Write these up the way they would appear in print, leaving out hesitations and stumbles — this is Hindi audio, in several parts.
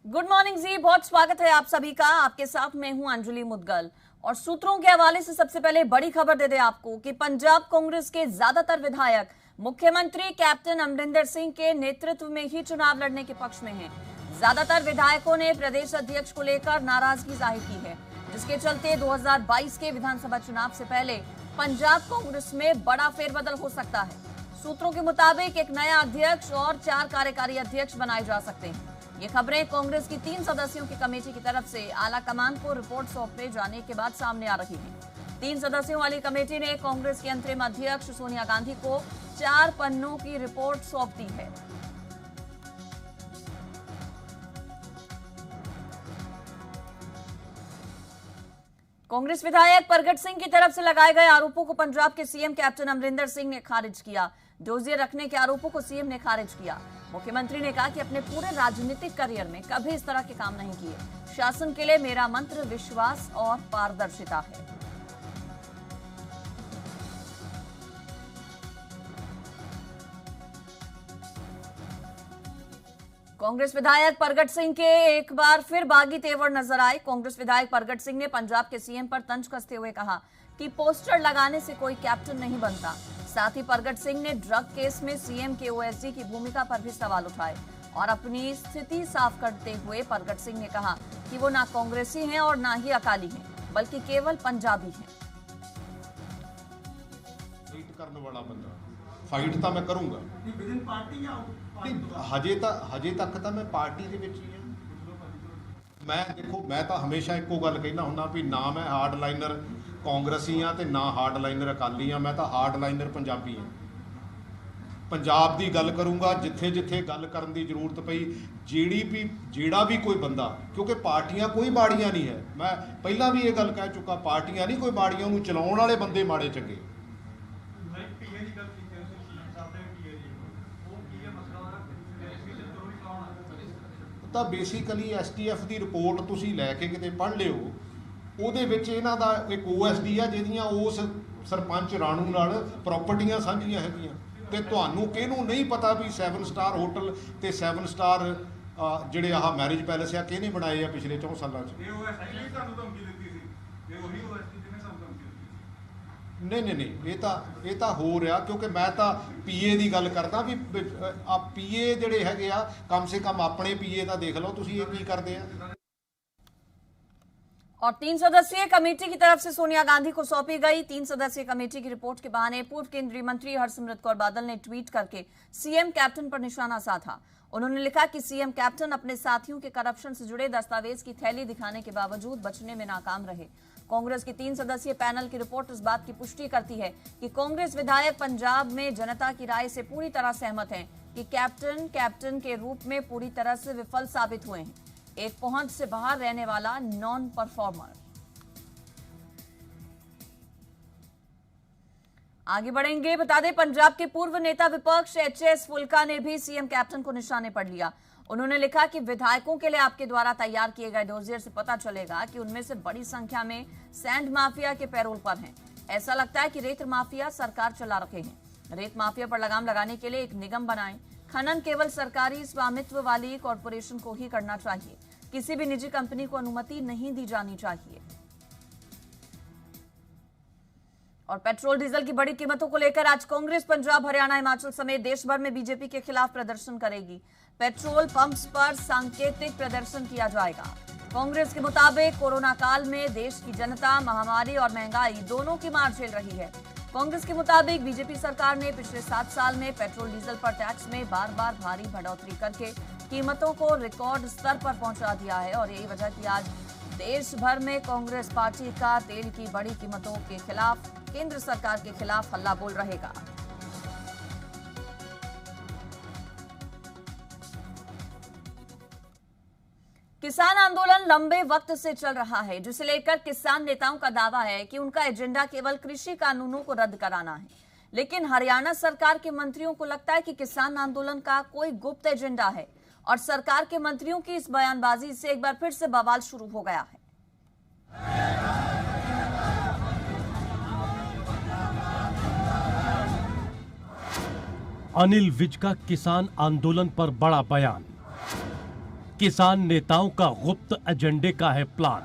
गुड मॉर्निंग जी, बहुत स्वागत है आप सभी का। आपके साथ मैं हूं अंजलि मुदगल और सूत्रों के हवाले से सबसे पहले बड़ी खबर दे दे आपको कि पंजाब कांग्रेस के ज्यादातर विधायक मुख्यमंत्री कैप्टन अमरिंदर सिंह के नेतृत्व में ही चुनाव लड़ने के पक्ष में हैं। ज्यादातर विधायकों ने प्रदेश अध्यक्ष को लेकर नाराजगी जाहिर की है, जिसके चलते 2022 के विधानसभा चुनाव से पहले पंजाब कांग्रेस में बड़ा फेरबदल हो सकता है। सूत्रों के मुताबिक एक नया अध्यक्ष और 4 कार्यकारी अध्यक्ष बनाए जा सकते हैं। ये खबरें कांग्रेस की 3 सदस्यों की कमेटी की तरफ से आला कमान को रिपोर्ट सौंपे जाने के बाद सामने आ रही है। 3 सदस्यों वाली कमेटी ने कांग्रेस की अंतरिम अध्यक्ष सोनिया गांधी को 4 पन्नों की रिपोर्ट सौंप दी है। कांग्रेस विधायक परगट सिंह की तरफ से लगाए गए आरोपों को पंजाब के सीएम कैप्टन अमरिंदर सिंह ने खारिज किया। डोजियर रखने के आरोपों को सीएम ने खारिज किया। मुख्यमंत्री ने कहा कि अपने पूरे राजनीतिक करियर में कभी इस तरह के काम नहीं किए। शासन के लिए मेरा मंत्र विश्वास और पारदर्शिता है। कांग्रेस विधायक परगट सिंह के एक बार फिर बागी तेवर नजर आए। कांग्रेस विधायक परगट सिंह ने पंजाब के सीएम पर तंज कसते हुए कहा कि पोस्टर लगाने से कोई कैप्टन नहीं बनता। साथ ही परगट सिंह ने ड्रग केस में सीएम के ओएसडी की भूमिका पर भी सवाल उठाए और अपनी स्थिति साफ करते हुए परगट सिंह ने कहा कि वो ना कांग्रेसी हैं और ना ही अकाली हैं, बल्कि केवल पंजाबी हैं। फाइट करने वाला बंदा फाइट तो मैं करूंगा विदिन पार्टी या हजे तक तो मैं पार्टी दे विच ही हां। मैं देखो, मैं तो हमेशा एको गल कहना हुंदा भी ना मैं हार्ड लाइनर कांग्रेसी हाँ तो ना हार्ड लाइनर अकाली हाँ, मैं तो हार्ड लाइनर पंजाबी हाँ। पंजाब की गल करूँगा जिथे जिथे गल करन दी जरूरत पई, जेड़ा भी कोई बंदा, क्योंकि पार्टियां कोई बाड़ियां नहीं है। मैं पहला भी ये गल कह चुका, पार्टियां नहीं कोई बाड़ियां, उन्होंने चलाउण वाले बंदे माड़े चंगे। तो बेसिकली STF की रिपोर्ट तुसी लैके किते पढ़ लिओ, ਉਹਦੇ ਵਿੱਚ ਇਹਨਾਂ ਦਾ ਇੱਕ OSD ਆ ਜਿਹਦੀਆਂ ਉਸ ਸਰਪੰਚ ਰਾਣੂ ਨਾਲ ਪ੍ਰਾਪਰਟੀਆਂ ਸਾਂਝੀਆਂ ਹੈਗੀਆਂ ਤੇ ਤੁਹਾਨੂੰ ਕਿਹਨੂੰ ਨਹੀਂ ਪਤਾ ਵੀ 7 ਸਟਾਰ ਹੋਟਲ ਤੇ 7 ਸਟਾਰ ਜਿਹੜੇ ਆਹ ਮੈਰਿਜ ਪੈਲੇਸ ਆ ਕਿਹਨੇ ਬਣਾਏ ਆ ਪਿਛਲੇ 4 ਸਾਲਾਂ 'ਚ। ਇਹ OSD ਤੁਹਾਨੂੰ ਧਮਕੀ ਦਿੱਤੀ ਸੀ, ਇਹ ਉਹੀ OSD ਜਿਹਨੇ ਸਾਨੂੰ ਧਮਕੀ ਦਿੱਤੀ। ਨਹੀਂ ਇਹ ਤਾਂ ਹੋ ਰਿਹਾ, ਕਿਉਂਕਿ ਮੈਂ ਤਾਂ PA ਦੀ ਗੱਲ ਕਰਦਾ ਵੀ ਆ PA ਜਿਹੜੇ ਹੈਗੇ ਆ ਕਮ ਸੇ ਕਮ ਆਪਣੇ PA ਦਾ ਦੇਖ ਲਓ ਤੁਸੀਂ ਇਹ ਕੀ ਕਰਦੇ ਆ। और 3 सदस्यीय कमेटी की तरफ से सोनिया गांधी को सौंपी गई 3 सदस्यीय कमेटी की रिपोर्ट के बहाने पूर्व केंद्रीय मंत्री हरसिमरत कौर बादल ने ट्वीट करके सीएम कैप्टन पर निशाना साधा। उन्होंने लिखा कि सीएम कैप्टन अपने साथियों के करप्शन से जुड़े दस्तावेज की थैली दिखाने के बावजूद बचने में नाकाम रहे। कांग्रेस की 3 सदस्यीय पैनल की रिपोर्ट इस बात की पुष्टि करती है कि कांग्रेस विधायक पंजाब में जनता की राय से पूरी तरह सहमत हैं कि कैप्टन के रूप में पूरी तरह से विफल साबित हुए हैं, एक पहुंच से बाहर रहने वाला नॉन परफॉर्मर। आगे बढ़ेंगे, बता दें पंजाब के पूर्व नेता विपक्ष HS फुल्का ने भी सीएम कैप्टन को निशाने पर लिया। उन्होंने लिखा कि विधायकों के लिए आपके द्वारा तैयार किए गए डोजियर से पता चलेगा कि उनमें से बड़ी संख्या में सैंड माफिया के पैरोल पर हैं। ऐसा लगता है कि रेत माफिया सरकार चला रखे हैं। रेत माफिया पर लगाम लगाने के लिए एक निगम बनाएं। खनन केवल सरकारी स्वामित्व वाली कॉरपोरेशन को ही करना चाहिए, किसी भी निजी कंपनी को अनुमति नहीं दी जानी चाहिए। और पेट्रोल डीजल की बड़ी कीमतों को लेकर आज कांग्रेस पंजाब, हरियाणा, हिमाचल समेत देश भर में बीजेपी के खिलाफ प्रदर्शन करेगी। पेट्रोल पंप्स पर सांकेतिक प्रदर्शन किया जाएगा। कांग्रेस के मुताबिक कोरोना काल में देश की जनता महामारी और महंगाई दोनों की मार झेल रही है। कांग्रेस के मुताबिक बीजेपी सरकार ने पिछले 7 साल में पेट्रोल डीजल पर टैक्स में बार बार भारी बढ़ोतरी करके कीमतों को रिकॉर्ड स्तर पर पहुंचा दिया है और यही वजह कि आज देश भर में कांग्रेस पार्टी का तेल की बड़ी कीमतों के खिलाफ, केंद्र सरकार के खिलाफ हल्ला बोल रहेगा। किसान आंदोलन लंबे वक्त से चल रहा है, जिसे लेकर किसान नेताओं का दावा है कि उनका एजेंडा केवल कृषि कानूनों को रद्द कराना है। लेकिन हरियाणा सरकार के मंत्रियों को लगता है कि किसान आंदोलन का कोई गुप्त एजेंडा है और सरकार के मंत्रियों की इस बयानबाजी से एक बार फिर से बवाल शुरू हो गया है। अनिल विज का किसान आंदोलन पर बड़ा बयान। किसान नेताओं का गुप्त एजेंडे का है प्लान।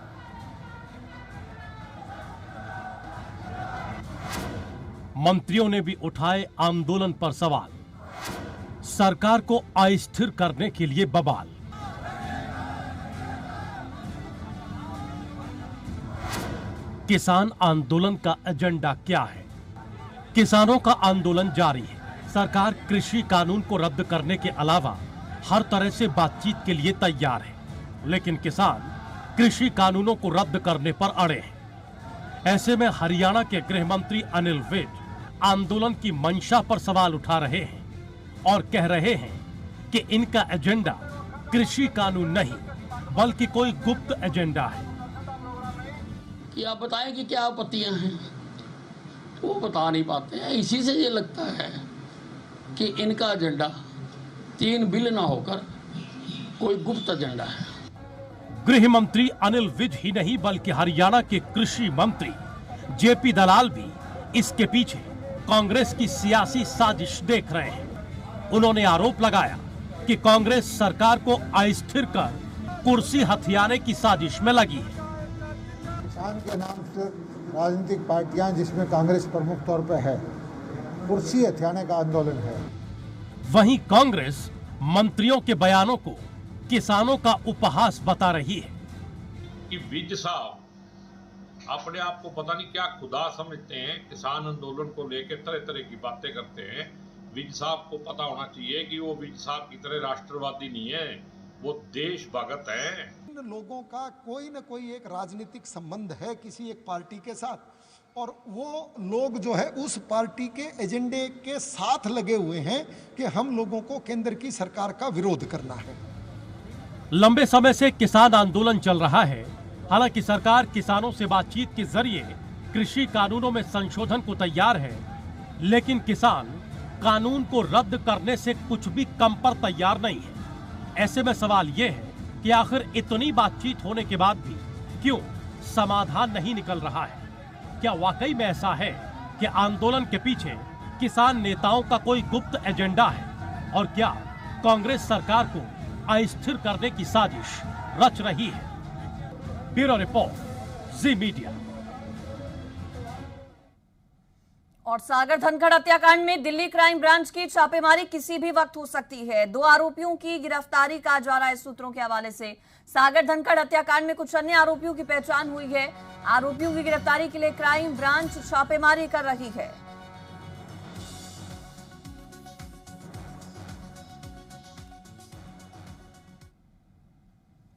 मंत्रियों ने भी उठाए आंदोलन पर सवाल, सरकार को अस्थिर करने के लिए बवाल। किसान आंदोलन का एजेंडा क्या है? किसानों का आंदोलन जारी है। सरकार कृषि कानून को रद्द करने के अलावा हर तरह से बातचीत के लिए तैयार है, लेकिन किसान कृषि कानूनों को रद्द करने पर अड़े हैं। ऐसे में हरियाणा के गृह मंत्री अनिल विज आंदोलन की मंशा पर सवाल उठा रहे हैं और कह रहे हैं कि इनका एजेंडा कृषि कानून नहीं बल्कि कोई गुप्त एजेंडा है। कि आप बताएं कि क्या आपत्तियां हैं, वो बता नहीं पाते हैं। इसी से ये लगता है कि इनका एजेंडा 3 बिल ना होकर कोई गुप्त एजेंडा है। गृह मंत्री अनिल विज ही नहीं बल्कि हरियाणा के कृषि मंत्री जेपी दलाल भी इसके पीछे कांग्रेस की सियासी साजिश देख रहे हैं। उन्होंने आरोप लगाया कि कांग्रेस सरकार को अस्थिर कर कुर्सी हथियाने की साजिश में लगी है। किसान के नाम से राजनीतिक पार्टियां, जिसमें कांग्रेस प्रमुख तौर पर है, कुर्सी हथियाने का आंदोलन है। वहीं कांग्रेस मंत्रियों के बयानों को किसानों का उपहास बता रही है कि विज साहब अपने आप को पता नहीं क्या खुदा समझते हैं, किसान आंदोलन को लेकर तरह तरह की बातें करते हैं। विज साहब को पता होना चाहिए कि वो विज साहब की तरह राष्ट्रवादी नहीं है, वो देशभक्त हैं। लोगों का कोई न कोई एक राजनीतिक संबंध है किसी एक पार्टी के साथ, और वो लोग जो है उस पार्टी के एजेंडे के साथ लगे हुए हैं कि हम लोगों को केंद्र की सरकार का विरोध करना है। लंबे समय से किसान आंदोलन चल रहा है। हालांकि सरकार किसानों से बातचीत के जरिए कृषि कानूनों में संशोधन को तैयार है, लेकिन किसान कानून को रद्द करने से कुछ भी कम पर तैयार नहीं है। ऐसे में सवाल ये है कि आखिर इतनी बातचीत होने के बाद भी क्यों समाधान नहीं निकल रहा है? क्या वाकई में ऐसा है कि आंदोलन के पीछे किसान नेताओं का कोई गुप्त एजेंडा है? और क्या कांग्रेस सरकार को अस्थिर करने की साजिश रच रही है? ब्यूरो रिपोर्ट, जी मीडिया। और सागर धनखड़ हत्याकांड में दिल्ली क्राइम ब्रांच की छापेमारी किसी भी वक्त हो सकती है। 2 आरोपियों की गिरफ्तारी का जा रहा है। सूत्रों के हवाले से सागर धनखड़ हत्याकांड में कुछ अन्य आरोपियों की पहचान हुई है। आरोपियों की गिरफ्तारी के लिए क्राइम ब्रांच छापेमारी कर रही है।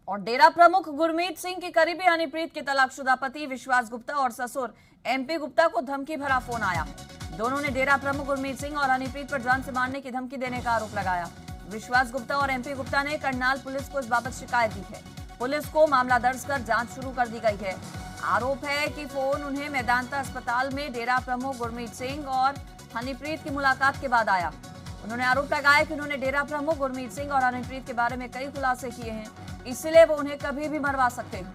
और डेरा प्रमुख गुरमीत सिंह की करीबी हनीप्रीत के तलाकशुदा पति विश्वास गुप्ता और ससुर एमपी गुप्ता को धमकी भरा फोन आया। दोनों ने डेरा प्रमुख गुरमीत सिंह और हनीप्रीत पर जान से मारने की धमकी देने का आरोप लगाया। विश्वास गुप्ता और एमपी गुप्ता ने करनाल पुलिस को इस बाबत शिकायत दी है। पुलिस को मामला दर्ज कर जांच शुरू कर दी गई है। आरोप है कि फोन उन्हें मेदांता अस्पताल में डेरा प्रमुख गुरमीत सिंह और हनीप्रीत की मुलाकात के बाद आया। उन्होंने आरोप लगाया कि उन्होंने डेरा प्रमुख गुरमीत सिंह और हनीप्रीत के बारे में कई खुलासे किए हैं, इसलिए वो उन्हें कभी भी मरवा सकते हैं।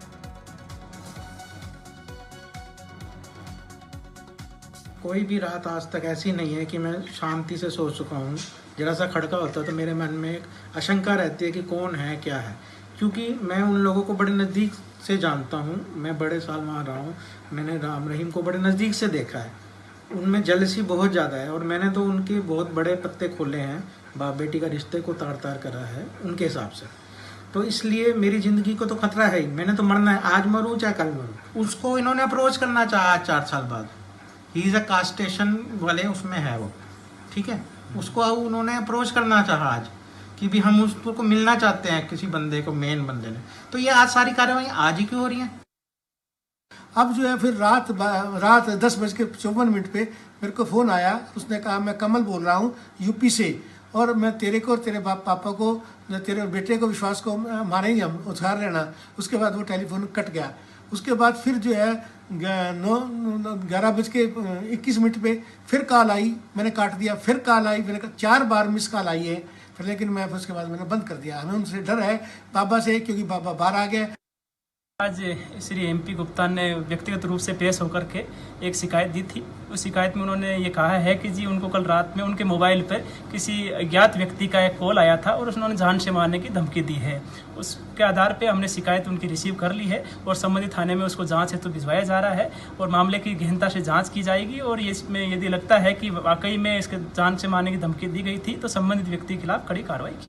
कोई भी रात आज तक ऐसी नहीं है कि मैं शांति से सो चुका हूँ। जरा सा खड़का होता तो मेरे मन में एक आशंका रहती है कि कौन है क्या है, क्योंकि मैं उन लोगों को बड़े नज़दीक से जानता हूँ। मैं बड़े साल वहाँ रहा हूँ, मैंने राम रहीम को बड़े नज़दीक से देखा है। उनमें जेलसी बहुत ज़्यादा है और मैंने तो उनके बहुत बड़े पत्ते खोले हैं। बाप बेटी का रिश्ते को तार तार करा है उनके हिसाब से। तो इसलिए मेरी ज़िंदगी को तो खतरा है ही। मैंने तो मरना है, आज मरूँ चाहे कल मरूँ। उसको इन्होंने अप्रोच करना चाहा आज 4 साल बाद। ही इज़ अ कास्टेशन वाले उसमें है वो, ठीक है। उसको उन्होंने अप्रोच करना चाहा आज कि भी हम उसको मिलना चाहते हैं किसी बंदे को, मेन बंदे ने। तो ये आज सारी कार्रवाई आज ही क्यों हो रही हैं? अब जो है फिर रात 10:54 पे मेरे को फ़ोन आया। उसने कहा मैं कमल बोल रहा हूँ यूपी से, और मैं तेरे को और तेरे पापा को, तेरे बेटे को, विश्वास को मारेंगे हम, उधार लेना। उसके बाद वो टेलीफोन कट गया। उसके बाद फिर जो है 11:21 पे फिर कॉल आई, मैंने काट दिया। फिर कॉल आई, मैंने कहा 4 बार मिस कॉल आई है फिर, लेकिन मैं उसके बाद मैंने बंद कर दिया। हमें उनसे डर है बाबा से, क्योंकि बाबा बाहर आ गए। आज श्री एमपी गुप्ता ने व्यक्तिगत रूप से पेश होकर के एक शिकायत दी थी। उस शिकायत में उन्होंने ये कहा है कि जी उनको कल रात में उनके मोबाइल पर किसी अज्ञात व्यक्ति का एक कॉल आया था और उन्होंने जान से मारने की धमकी दी है। उसके आधार पे हमने शिकायत उनकी रिसीव कर ली है और संबंधित थाने में उसको जांच हेतु भिजवाया जा रहा है और मामले की गहनता से जाँच की जाएगी और इसमें यदि लगता है कि वाकई में इसके जान से मारने की धमकी दी गई थी तो संबंधित व्यक्ति के खिलाफ कड़ी कार्रवाई की।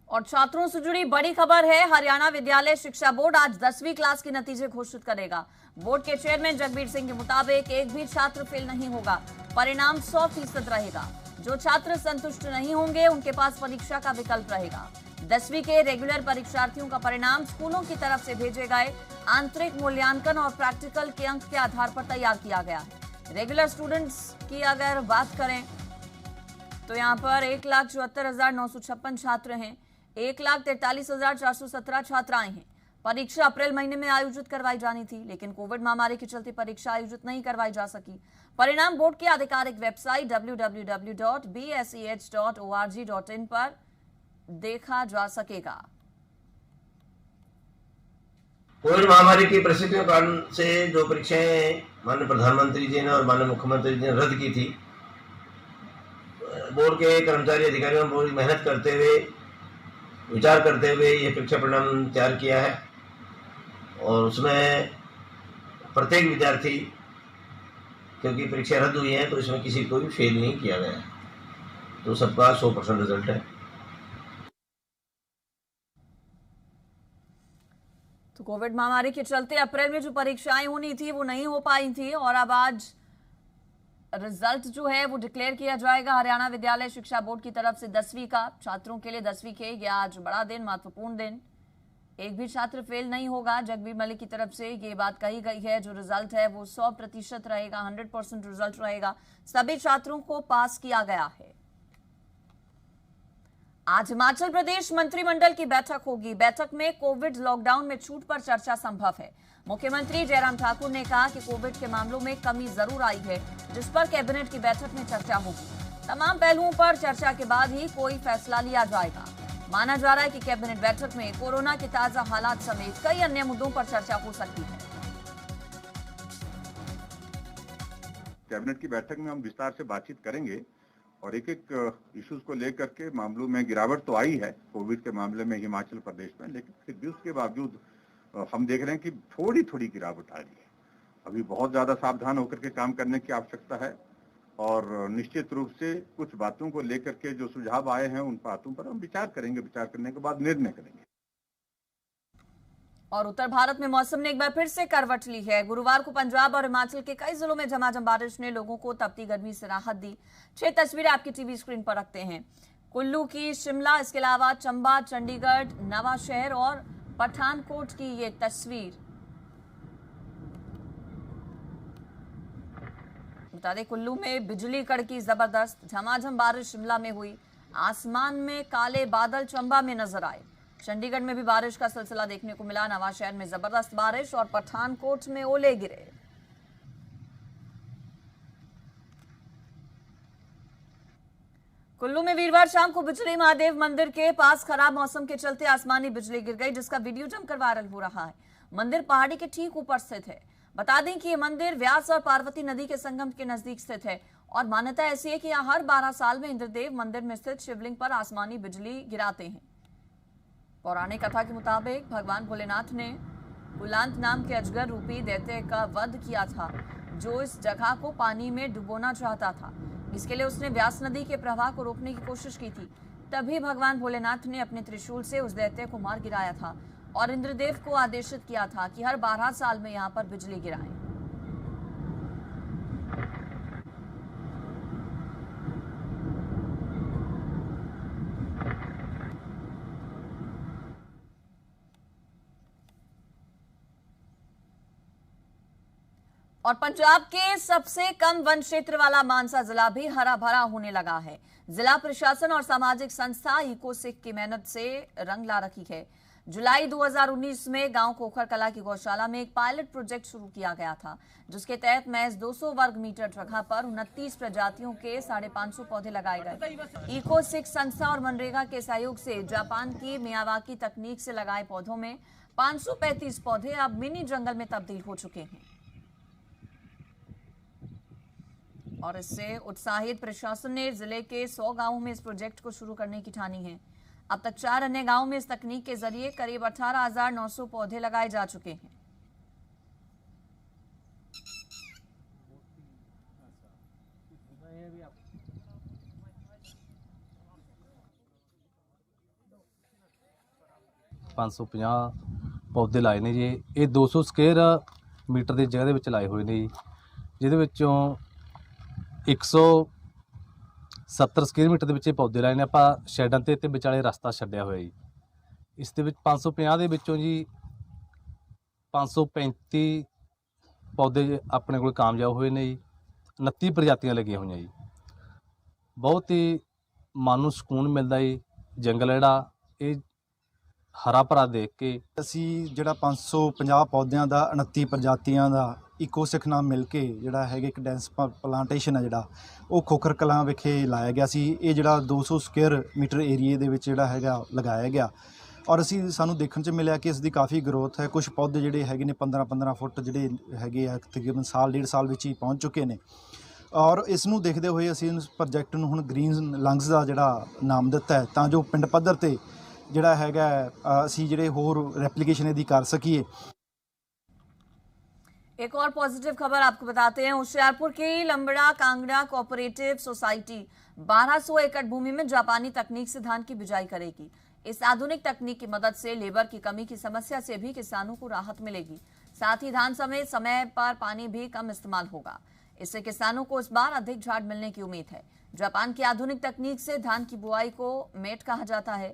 और छात्रों से जुड़ी बड़ी खबर है। हरियाणा विद्यालय शिक्षा बोर्ड आज 10वीं क्लास के नतीजे घोषित करेगा। बोर्ड के चेयरमैन जगबीर सिंह के मुताबिक एक भी छात्र फेल नहीं होगा। परिणाम 100% रहेगा। जो छात्र संतुष्ट नहीं होंगे उनके पास परीक्षा का विकल्प रहेगा। 10वीं के रेगुलर परीक्षार्थियों का परिणाम स्कूलों की तरफ से भेजे गए आंतरिक मूल्यांकन और प्रैक्टिकल के अंक के आधार पर तैयार किया गया है। रेगुलर स्टूडेंट्स की अगर बात करें तो यहाँ पर 1,74,956 छात्र हैं। 1,43,417 छात्राएं हैं। परीक्षा अप्रैल महीने में आयोजित करवाई जानी थी, लेकिन कोविड महामारी के चलते परीक्षा आयोजित नहीं करवाई जा सकी। परिणाम बोर्ड की आधिकारिक वेबसाइट www.bseh.org.in पर देखा जा सकेगा। कोविड महामारी की परिस्थितियों के कारण से जो परीक्षाएं माननीय प्रधानमंत्री जी ने और माननीय मुख्यमंत्री जी ने रद्द की थी, बोर्ड के कर्मचारी अधिकारियों ने पूरी मेहनत करते हुए विचार करते हुए ये परीक्षा परिणाम तैयार किया है और उसमें प्रत्येक विद्यार्थी, क्योंकि परीक्षा रद्द हुई है तो इसमें किसी को भी फेल नहीं किया गया है, तो सबका 100% रिजल्ट है। तो कोविड महामारी के चलते अप्रैल में जो परीक्षाएं होनी थी वो नहीं हो पाई थी और अब आज रिजल्ट जो है वो डिक्लेयर किया जाएगा। हरियाणा विद्यालय शिक्षा बोर्ड की तरफ से 10वीं का छात्रों के लिए 10वीं के ये आज बड़ा दिन, महत्वपूर्ण दिन। एक भी छात्र फेल नहीं होगा। जगबीर मलिक की तरफ से ये बात कही गई है। जो रिजल्ट है वो 100% रहेगा, 100% रिजल्ट रहेगा। सभी छात्रों को पास किया गया है। आज हिमाचल प्रदेश मंत्रिमंडल की बैठक होगी। बैठक में कोविड लॉकडाउन में छूट पर चर्चा संभव है। मुख्यमंत्री जयराम ठाकुर ने कहा कि कोविड के मामलों में कमी जरूर आई है, जिस पर कैबिनेट की बैठक में चर्चा होगी। तमाम पहलुओं पर चर्चा के बाद ही कोई फैसला लिया जाएगा। माना जा रहा है कि कैबिनेट बैठक में कोरोना के ताजा हालात समेत कई अन्य मुद्दों पर चर्चा हो सकती है। कैबिनेट की बैठक में हम विस्तार से बातचीत करेंगे और एक एक इश्यूज को लेकर के मामलों में गिरावट तो आई है कोविड के मामले में हिमाचल प्रदेश में, लेकिन फिर भी उसके बावजूद हम देख रहे हैं कि थोड़ी थोड़ी गिरावट आ रही है। अभी बहुत ज्यादा सावधान होकर के काम करने की आवश्यकता है और निश्चित रूप से कुछ बातों को लेकर के जो सुझाव आए हैं उन बातों पर हम विचार करेंगे। विचार करने के बाद निर्णय करेंगे। और उत्तर भारत में मौसम ने एक बार फिर से करवट ली है। गुरुवार को पंजाब और हिमाचल के कई जिलों में झमाझम बारिश ने लोगों को तपती गर्मी से राहत दी। 6 तस्वीरें आपकी टीवी स्क्रीन पर रखते हैं। कुल्लू की, शिमला, इसके अलावा चंबा, चंडीगढ़, नवा शहर और पठानकोट की ये तस्वीर। बता दें कुल्लू में बिजली कड़की जबरदस्त। झमाझम बारिश शिमला में हुई। आसमान में काले बादल चंबा में नजर आए। चंडीगढ़ में भी बारिश का सिलसिला देखने को मिला। नवा शहर में जबरदस्त बारिश और पठानकोट में ओले गिरे। कुल्लू में वीरवार शाम को बिजली महादेव मंदिर के पास खराब मौसम के चलते आसमानी बिजली गिर गई, जिसका वीडियो जमकर वायरल हो रहा है। मंदिर पहाड़ी के ठीक ऊपर स्थित है। बता दें कि यह मंदिर व्यास और पार्वती नदी के संगम के नजदीक स्थित है और मान्यता ऐसी है कि यहाँ हर 12 साल में इंद्रदेव मंदिर में स्थित शिवलिंग पर आसमानी बिजली गिराते हैं। पौराणिक कथा के मुताबिक भगवान भोलेनाथ ने बुलांत नाम के अजगर रूपी दैत्य का वध किया था, जो इस जगह को पानी में डुबोना चाहता था। इसके लिए उसने व्यास नदी के प्रवाह को रोकने की कोशिश की थी। तभी भगवान भोलेनाथ ने अपने त्रिशूल से उस दैत्य को मार गिराया था और इंद्रदेव को आदेशित किया था कि हर 12 साल में यहाँ पर बिजली गिराएं। और पंजाब के सबसे कम वन क्षेत्र वाला मानसा जिला भी हरा भरा होने लगा है। जिला प्रशासन और सामाजिक संस्था इकोसिक की मेहनत से रंग ला रखी है। जुलाई 2019 में गांव खोखरकला की गौशाला में एक पायलट प्रोजेक्ट शुरू किया गया था, जिसके तहत महज 200 वर्ग मीटर जगह पर 29 प्रजातियों के 550 पौधे लगाए गए। इको 6 संस्था और मनरेगा के सहयोग से जापान की मियावाकी तकनीक से लगाए पौधों में 535 पौधे अब मिनी जंगल में तब्दील हो चुके हैं। और इससे उत्साहित प्रशासन ने जिले के 100 गांवों में इस प्रोजेक्ट को शुरू करने की ठानी है। अब तक 4 अन्य गांवों में इस तकनीक के जरिए करीब 18,900 पौधे लगाए जा चुके हैं। पौधे लाए ने जी, ये 200 स्क्वेयर मीटर की जगह के लाए हुए ने जी, जिहदे विचों 170 स्क्वेयर मीटर के पौधे लाए ने आपां शैडां ते विचाले रस्ता छड्डिया होया जी। इस दे विच 550 दे विचों जी 535 पौधे अपने कोल कामयाब हुए ने जी। 29 प्रजातियां लगियां हुई जी। बहुत ही मन नूं सुकून मिलदा जी। जंगल जिहड़ा ये हरा भरा देख के ਅਸੀਂ ਜਿਹੜਾ 550 ਪੌਦਿਆਂ ਦਾ 29 ਪ੍ਰਜਾਤੀਆਂ ਦਾ ਇਕੋਸਿਖ ਨਾਲ ਮਿਲ ਕੇ ਜਿਹੜਾ ਹੈਗਾ ਇੱਕ ਡੈਂਸ ਪਲਾਂਟੇਸ਼ਨ ਹੈ ਜਿਹੜਾ ਉਹ ਖੋਖਰ ਕਲਾਂ ਵਿਖੇ ਲਾਇਆ ਗਿਆ ਸੀ। ਇਹ ਜਿਹੜਾ 200 ਸਕੁਅਰ ਮੀਟਰ ਏਰੀਏ ਦੇ ਵਿੱਚ ਜਿਹੜਾ ਹੈਗਾ ਲਗਾਇਆ ਗਿਆ ਔਰ ਸਾਨੂੰ ਦੇਖਣ 'ਚ ਮਿਲਿਆ ਕਿ ਇਸ ਦੀ ਕਾਫੀ ਗਰੋਥ ਹੈ। ਕੁਝ ਪੌਦੇ ਜਿਹੜੇ ਹੈਗੇ ਨੇ 15-15 ਫੁੱਟ ਜਿਹੜੇ ਹੈਗੇ ਆ ਤਕਰੀਬਨ ਸਾਲ ਡੇਢ ਸਾਲ ਵਿੱਚ ਹੀ ਪਹੁੰਚ ਚੁੱਕੇ ਨੇ। ਔਰ ਇਸ ਨੂੰ ਦੇਖਦੇ ਹੋਏ ਅਸੀਂ ਇਸ ਪ੍ਰੋਜੈਕਟ ਨੂੰ ਹੁਣ ਗ੍ਰੀਨ ਲੰਗਸ ਦਾ ਜਿਹੜਾ ਨਾਮ ਦਿੱਤਾ ਹੈ ਤਾਂ ਜੋ ਪਿੰਡ ਪੱਧਰ ਤੇ ਜਿਹੜਾ ਹੈਗਾ ਅਸੀਂ ਜਿਹੜੇ ਹੋਰ ਰੈਪਲੀकेशन ਇਹਦੀ कर सकिए। एक और पॉजिटिव खबर आपको बताते हैं। होशियारपुर की लंबड़ा कांगड़ा कोऑपरेटिव सोसाइटी 1200 एकड़ भूमि में जापानी तकनीक से धान की बिजाई करेगी। इस आधुनिक तकनीक की मदद से लेबर की कमी की समस्या से भी किसानों को राहत मिलेगी। साथ ही धान समेत समय पर पानी भी कम इस्तेमाल होगा। इससे किसानों को इस बार अधिक झाड़ मिलने की उम्मीद है। जापान की आधुनिक तकनीक से धान की बुआई को मेट कहा जाता है।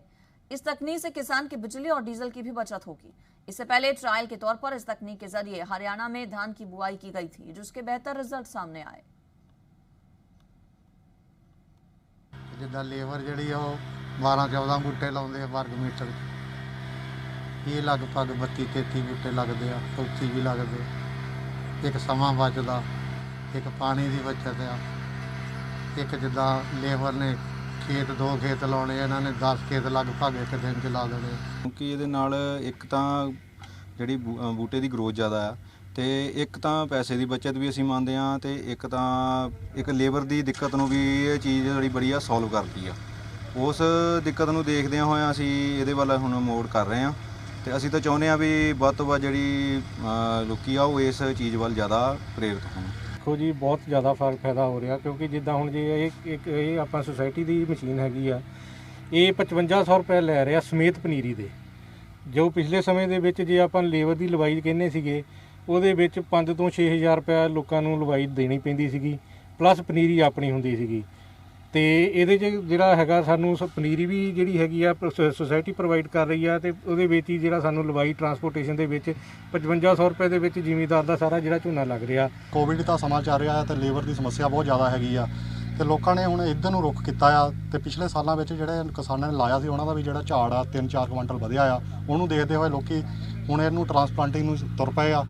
इस तकनीक से किसान की बिजली और डीजल की भी बचत होगी। इससे पहले ट्रायल के तौर पर इस तकनीक के जरिए हरियाणा में धान की बुआई की गई थी, जिसके बेहतर रिजल्ट सामने आए। जिद्दां लेबर जिहड़ी आ 12-14 बूटे लाउंदे आ वर्ग मीटर, ये लगभग 32-33 बूटे लगदे आ, 34 भी लगदे। एक समां बचदा, एक पानी की बचत आ, एक जिद्दां लेबर ने खेत 2 खेत लाने, इन्होंने 10 खेत लगभग एक दिन च ला देने। क्योंकि ये नाल एक तां जिहड़ी बूटे की ग्रोथ ज़्यादा आ ते एक तां पैसे की बचत भी असीं मंनदे हां ते एक तां एक लेबर की दिक्कत नूं भी ये चीज़ जिहड़ी बड़ी आ सॉल्व करती आ। उस दिक्कत नूं देखदे होए असीं इहदे वल हुण मोड़ कर रहे हां ते असीं तां चाहुंदे हां भी वध तों वध जिहड़ी लोकी आ ओह इस चीज़ वल ज़्यादा प्रेरित होण। देखो जी बहुत ज़्यादा फर्क पैदा हो रहा, क्योंकि जिदा हुण जी एक आपां सोसाइटी की मशीन हैगी आ, ये 5500 रुपए लै रहा समेत पनीरी दे। जो पिछले समय दे विच जे आपां लेबर की लवाई कहने सीगे ਉਹਦੇ ਵਿੱਚ 5 ਤੋਂ 6000 ਰੁਪਏ ਲੋਕਾਂ ਨੂੰ ਲਵਾਈ ਦੇਣੀ ਪੈਂਦੀ ਸੀਗੀ, ਪਲੱਸ ਪਨੀਰੀ ਆਪਣੀ ਹੁੰਦੀ ਸੀਗੀ। ਤੇ ਇਹਦੇ 'ਚ ਜਿਹੜਾ ਹੈਗਾ ਸਾਨੂੰ ਪਨੀਰੀ ਵੀ ਜਿਹੜੀ ਹੈਗੀ ਆ ਸੋਸਾਇਟੀ ਪ੍ਰੋਵਾਈਡ ਕਰ ਰਹੀ ਆ ਤੇ ਉਹਦੇ ਵਿੱਚ ਹੀ ਜਿਹੜਾ ਸਾਨੂੰ ਲਵਾਈ ਟਰਾਂਸਪੋਰਟੇਸ਼ਨ ਦੇ ਵਿੱਚ 5500 ਰੁਪਏ ਦੇ ਵਿੱਚ ਜ਼ਿਮੀਂਦਾਰ ਦਾ ਸਾਰਾ ਜਿਹੜਾ ਝੋਨਾ ਲੱਗ ਰਿਹਾ। ਕੋਵਿਡ ਦਾ ਸਮਾਂ ਚੱਲ ਰਿਹਾ ਤੇ ਲੇਬਰ ਦੀ ਸਮੱਸਿਆ ਬਹੁਤ ਜ਼ਿਆਦਾ ਹੈਗੀ ਆ ਤੇ ਲੋਕਾਂ ਨੇ ਹੁਣ ਇੱਧਰ ਨੂੰ ਰੁੱਖ ਕੀਤਾ ਆ ਤੇ ਪਿਛਲੇ ਸਾਲਾਂ ਵਿੱਚ ਜਿਹੜੇ ਕਿਸਾਨਾਂ ਨੇ ਲਾਇਆ ਸੀ ਉਹਨਾਂ ਦਾ ਵੀ ਜਿਹੜਾ ਝਾੜ ਆ 3-4 ਕੁਇੰਟਲ ਵਧਿਆ ਆ। ਉਹਨੂੰ ਦੇਖਦੇ ਹੋਏ ਲੋਕੀ ਹੁਣ ਇਹਨੂੰ ਟਰਾਂਸਪਲਾਂਟਿੰਗ ਨੂੰ ਤੁਰ ਪਏ ਆ।